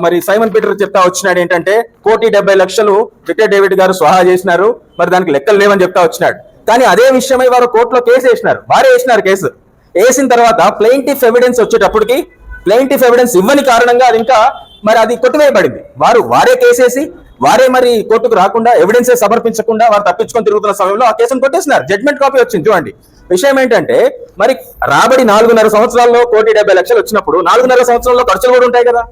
మరి Simon Peter చెప్తా వచ్చినాడు ఏంటంటే 1,70,00,000 విక్టర్ డేవిడ్ గారు స్వాహా చేసినారు, మరి దానికి లెక్కలు లేవని చెప్తా వచ్చినాడు. కానీ అదే విషయమై వారు కోర్టులో కేసు వేసినారు, వారే వేసినారు కేసు. వేసిన తర్వాత ప్లెయింటిఫ్ ఎవిడెన్స్ వచ్చేటప్పటికి ప్లెయింటిఫ్ ఎవిడెన్స్ ఇవ్వని కారణంగా అది ఇంకా మరి అది కొట్టివేయబడింది. వారే కేసేసి వారే మరి కోర్టుకు రాకుండా ఎవిడెన్సే సమర్పించకుండా వారు తప్పించుకొని తిరుగుతున్న సమయంలో ఆ కేసును కొట్టేసినారు. జడ్జ్మెంట్ కాపీ వచ్చింది చూడండి. విషయం ఏంటంటే మరి రాబడి 4.5 సంవత్సరాల్లో 1,70,00,000 వచ్చినప్పుడు 4.5 సంవత్సరాల్లో ఖర్చులు కూడా ఉంటాయి కదా,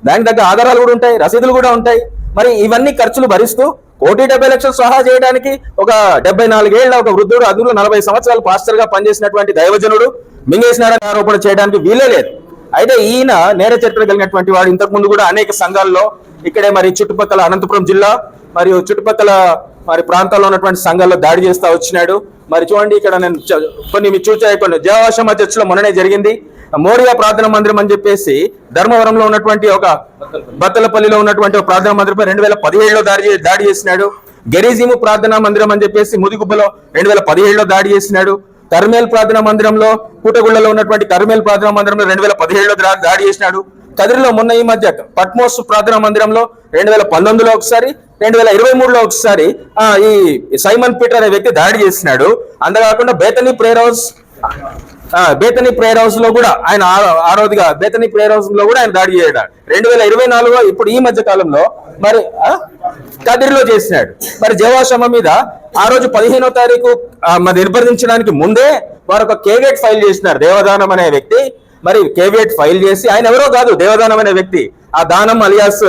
దానికి తగ్గ ఆధారాలు కూడా ఉంటాయి, రసీదులు కూడా ఉంటాయి. మరి ఇవన్నీ ఖర్చులు భరిస్తూ 1,70,00,000 సహా చేయడానికి ఒక 74 ఏళ్ల ఒక వృద్ధుడు, అందులో 40 సంవత్సరాలు పాస్టర్ గా పనిచేసినటువంటి దైవజనుడు మింగేసినారని ఆరోపణ చేయడానికి వీలే లేదు. అయితే ఈయన నేర చరిత్ర కలిగినటువంటి వాడు. ఇంతకు ముందు కూడా అనేక సంఘాల్లో ఇక్కడే మరి చుట్టుపక్కల అనంతపురం జిల్లా మరియు చుట్టుపక్కల మరి ప్రాంతాల్లో ఉన్నటువంటి సంఘాల్లో దాడి చేస్తా వచ్చినాడు. మరి చూడండి, ఇక్కడ నేను కొన్ని మీరు చూసాయి, కొన్ని దేవాశ్రమ చర్చిలో మొన్ననే జరిగింది. మోరియా ప్రార్థన మందిరం అని చెప్పేసి ధర్మవరంలో ఉన్నటువంటి ఒక బత్తలపల్లిలో ఉన్నటువంటి ఒక ప్రార్థనా మందిరంపై 2017లో దాడి చేసినాడు. గెరిజిము ప్రార్థనా మందిరం అని చెప్పేసి ముదిగుబ్బలో 2017లో దాడి చేసినాడు. కర్మేల్ ప్రార్థనా మందిరంలో కూటగుళ్లలో ఉన్నటువంటి కర్మేల్ ప్రార్థనా మందిరంలో 2017లో దాడి చేసినాడు. కదిరిలో మొన్న ఈ మధ్య పట్మోస్ ప్రార్థనా మందిరంలో 2019లో ఒకసారి, 2023లో ఒకసారి ఈ సైమన్ పీటర్ అనే వ్యక్తి దాడి చేసినాడు. అంతేకాకుండా బేతనీ ప్రేయర్ హౌస్ లో కూడా ఆయన ఆరోధిగా బేతనీ ప్రేయర్ హౌస్ లో కూడా ఆయన దాడి చేయడాడు. 2024లో ఇప్పుడు ఈ మధ్య కాలంలో మరి కదిరిలో చేసినాడు. మరి జవాశ్రమ మీద ఆ రోజు 15వ తారీఖు మరి నిర్బంధించడానికి ముందే వారు ఒక కేవియట్ ఫైల్ చేసినారు. దేవదానం అనే వ్యక్తి మరి కేవియట్ ఫైల్ చేసి, ఆయన ఎవరో కాదు, దేవదానం అనే వ్యక్తి, ఆ దానం అలియాస్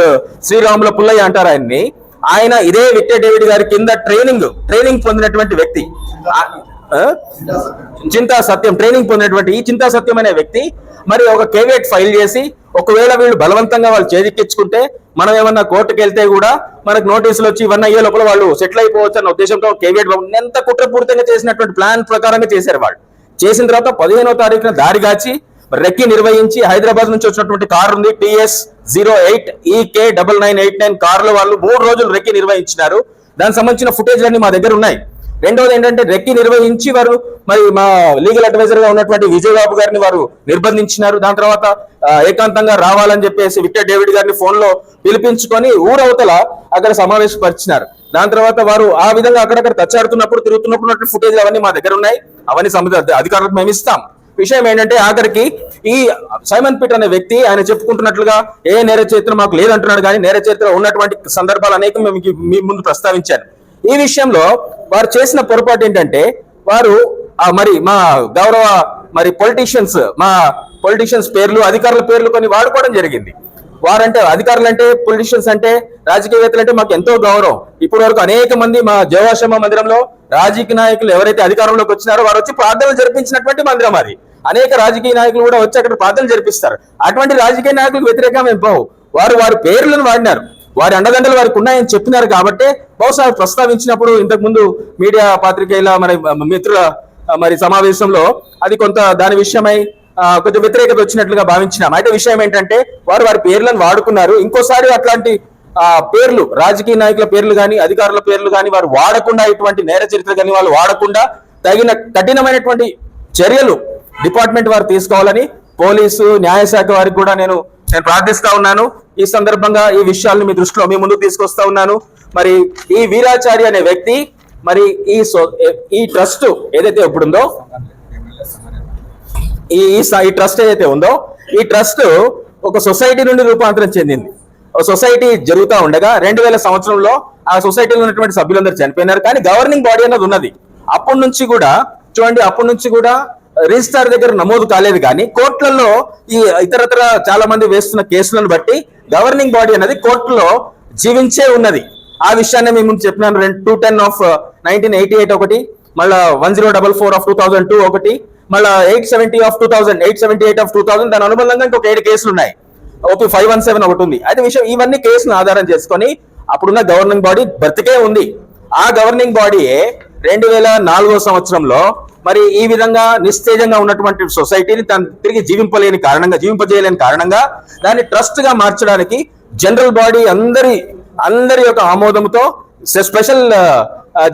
శ్రీరాముల పుల్లయ్య అంటారు ఆయన్ని. ఆయన ఇదే విక్టర్ డేవిడ్ గారి కింద ట్రైనింగ్ పొందినటువంటి వ్యక్తి. చింతా సత్యం ట్రైనింగ్ పొందినటువంటి ఈ చింతా సత్యం అనే వ్యక్తి మరి ఒక కేవియట్ ఫైల్ చేసి, ఒకవేళ వీళ్ళు బలవంతంగా వాళ్ళు చేజిక్కించుకుంటే మనం ఏమన్నా కోర్టుకు వెళ్తే కూడా మనకు నోటీసులు వచ్చి ఇవన్నీ అయ్యే లోపల వాళ్ళు సెటిల్ అయిపోవచ్చు అన్న ఉద్దేశంతో కేవియట్ ఎంత కుట్రపూరితంగా చేసినటువంటి ప్లాన్ ప్రకారంగా చేశారు వాళ్ళు. చేసిన తర్వాత 15వ తారీఖున దారిగాచి రెక్కి నిర్వహించి హైదరాబాద్ నుంచి వచ్చినటువంటి కారు ఉంది TS08 EK9989 కారులో వాళ్ళు 3 రోజులు రెక్కి నిర్వహించినారు. దానికి సంబంధించిన ఫుటేజ్ అన్ని మా దగ్గర ఉన్నాయి. రెండవది ఏంటంటే రెక్కి నిర్వహించి వారు మరి మా లీగల్ అడ్వైజర్ గా ఉన్నటువంటి విజయ్ బాబు గారిని వారు నిర్బంధించినారు. దాని తర్వాత ఏకాంతంగా రావాలని చెప్పేసి విక్టర్ డేవిడ్ గారిని ఫోన్ లో పిలిపించుకొని ఊరవతల అక్కడ సమావేశపరిచినారు. దాని తర్వాత వారు ఆ విధంగా అక్కడక్కడ తచ్చాడుతున్నప్పుడు తిరుగుతున్నప్పుడు ఫుటేజ్ అవన్నీ మా దగ్గర ఉన్నాయి. అవన్నీ అధికారులకు మేము ఇస్తాం. విషయం ఏంటంటే ఆఖరికి ఈ సైమన్ పీటర్ అనే వ్యక్తి ఆయన చెప్పుకుంటున్నట్లుగా ఏ నేర చరిత్ర మాకు లేదంటున్నాడు, కానీ నేర చరిత్ర ఉన్నటువంటి సందర్భాలు అనేకం మేము మీ ముందు ప్రస్తావించాను. ఈ విషయంలో వారు చేసిన పొరపాటు ఏంటంటే వారు మరి మా గౌరవ మరి పొలిటీషియన్స్ పేర్లు, అధికారుల పేర్లు కొన్ని వాడుకోవడం జరిగింది. వారంటే అధికారులు అంటే, పొలిటీషియన్స్ అంటే, రాజకీయవేత్తలు అంటే మాకు ఎంతో గౌరవం. ఇప్పటి వరకు అనేక మంది మా జవాశ్రమ మందిరంలో రాజకీయ నాయకులు ఎవరైతే అధికారంలోకి వచ్చినారో వారు వచ్చి ప్రార్థనలు జరిపించినటువంటి మందిరం అది. అనేక రాజకీయ నాయకులు కూడా వచ్చి అక్కడ ప్రార్థనలు జరిపిస్తారు. అటువంటి రాజకీయ నాయకులకు వ్యతిరేకంగా మేము పోవు. వారి పేర్లను వాడినారు, వారి అండదండలు వారికి ఉన్నాయని చెప్పినారు. కాబట్టి బహుశా ప్రస్తావించినప్పుడు ఇంతకు ముందు మీడియా పాత్రికేయుల మరి మిత్రుల మరి సమావేశంలో అది కొంత దాని విషయమై కొంచెం వ్యతిరేకత వచ్చినట్లుగా భావించినాం. అయితే విషయం ఏంటంటే వారి పేర్లను వాడుకున్నారు. ఇంకోసారి అట్లాంటి పేర్లు, రాజకీయ నాయకుల పేర్లు కానీ అధికారుల పేర్లు కానీ వారు వాడకుండా, ఇటువంటి నేర చరిత్ర కానీ వాళ్ళు వాడకుండా తగిన కఠినమైనటువంటి చర్యలు డిపార్ట్మెంట్ వారు తీసుకోవాలని పోలీసు న్యాయశాఖ వారికి కూడా నేను ప్రార్థిస్తా ఉన్నాను. ఈ సందర్భంగా ఈ విషయాలను మీ దృష్టిలో మీ ముందుకు తీసుకొస్తా ఉన్నాను. మరి ఈ వీరాచారి అనే వ్యక్తి మరి ఈ ట్రస్ట్ ఏదైతే ఇప్పుడుందో, ఈ ట్రస్ట్ ఏదైతే ఉందో, ఈ ట్రస్ట్ ఒక సొసైటీ నుండి రూపాంతరం చెందింది. సొసైటీ జరుగుతూ ఉండగా 2000 సంవత్సరంలో ఆ సొసైటీలో ఉన్నటువంటి సభ్యులందరూ చనిపోయినారు. కానీ గవర్నింగ్ బాడీ అన్నది ఉన్నది. అప్పటి నుంచి కూడా రిజిస్ట్రార్ దగ్గర నమోదు కాలేదు. కానీ కోర్టులలో ఈ ఇతరత్ర చాలా మంది వేస్తున్న కేసులను బట్టి గవర్నింగ్ బాడీ అనేది కోర్టులో జీవించే ఉన్నది. ఆ విషయాన్ని మేము ముందు చెప్పినాను. 210 ఆఫ్ 1988 ఒకటి, మళ్ళా 1044 ఆఫ్ 2002 ఒకటి, మళ్ళా 878 ఆఫ్ 2000, దాని అనుబంధంగా ఇంకొక 7 కేసులు ఉన్నాయి. ఓపీ 517 ఒకటి ఉంది. అయితే విషయం ఇవన్నీ కేసులను ఆధారం చేసుకొని అప్పుడున్న గవర్నింగ్ బాడీ బ్రతికే ఉంది. ఆ గవర్నింగ్ బాడీయే 2004 సంవత్సరంలో మరి ఈ విధంగా నిస్తేజంగా ఉన్నటువంటి సొసైటీని తిరిగి జీవింపజేయలేని కారణంగా దాన్ని ట్రస్ట్ గా మార్చడానికి జనరల్ బాడీ అందరి యొక్క ఆమోదంతో స్పెషల్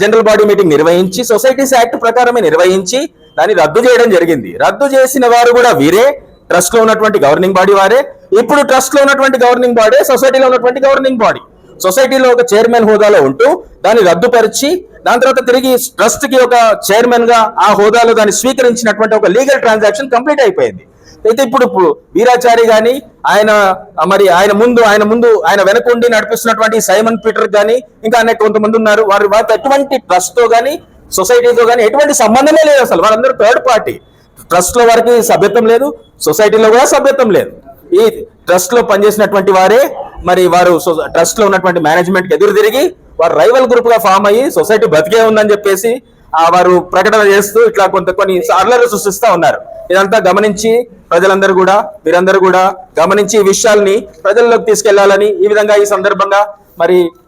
జనరల్ బాడీ మీటింగ్ నిర్వహించి సొసైటీస్ యాక్ట్ ప్రకారమే నిర్వహించి దాన్ని రద్దు చేయడం జరిగింది. రద్దు చేసిన వారు కూడా వీరే, ట్రస్ట్ లో ఉన్నటువంటి గవర్నింగ్ బాడీ వారే. ఇప్పుడు ట్రస్ట్ లో ఉన్నటువంటి గవర్నింగ్ బాడీ సొసైటీలో ఉన్నటువంటి గవర్నింగ్ బాడీ. సొసైటీలో ఒక చైర్మన్ హోదాలో ఉంటూ దాన్ని రద్దుపరిచి దాని తర్వాత తిరిగి ట్రస్ట్ కి ఒక చైర్మన్ గా ఆ హోదాలో దాన్ని స్వీకరించినటువంటి ఒక లీగల్ ట్రాన్సాక్షన్ కంప్లీట్ అయిపోయింది. అయితే ఇప్పుడు వీరాచారి గాని ఆయన ముందు ఆయన వెనకుండి నడిపిస్తున్నటువంటి సైమన్ పీటర్ గాని ఇంకా అనేక కొంతమంది ఉన్నారు. వారికి ఎటువంటి ట్రస్ట్ తో గానీ సొసైటీతో గానీ ఎటువంటి సంబంధమే లేదు. అసలు వాళ్ళందరూ థర్డ్ పార్టీ. ట్రస్ట్ లో వారికి సభ్యత్వం లేదు, సొసైటీలో కూడా సభ్యత్వం లేదు. ఈ ట్రస్ట్ లో పనిచేసినటువంటి వారే వారు ట్రస్ట్ లో ఉన్నటువంటి మేనేజ్మెంట్ కి ఎదురు తిరిగి వారు రైవల్ గ్రూప్ గా ఫామ్ అయ్యి సొసైటీ బతికే ఉందని చెప్పేసి వారు ప్రకటన చేస్తూ ఇట్లా కొన్ని అల్లర్లు సృష్టిస్తా ఉన్నారు. ఇదంతా గమనించి మీరందరూ కూడా గమనించి ఈ విషయాల్ని ప్రజల్లోకి తీసుకెళ్లాలని ఈ విధంగా ఈ సందర్భంగా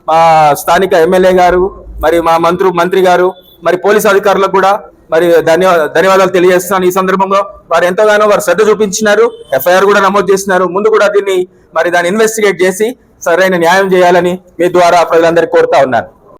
మా స్థానిక ఎమ్మెల్యే గారు మా మంత్రి గారు పోలీస్ అధికారులకు కూడా ధన్యవాదాలు తెలియజేస్తున్నాను. ఈ సందర్భంలో వారు ఎంతగానో శ్రద్ధ చూపించినారు, ఎఫ్ఐఆర్ కూడా నమోదు చేసినారు. ముందు కూడా దాన్ని ఇన్వెస్టిగేట్ చేసి సరైన న్యాయం చేయాలని మీ ద్వారా ప్రజలందరికీ కోరుతా ఉన్నాను.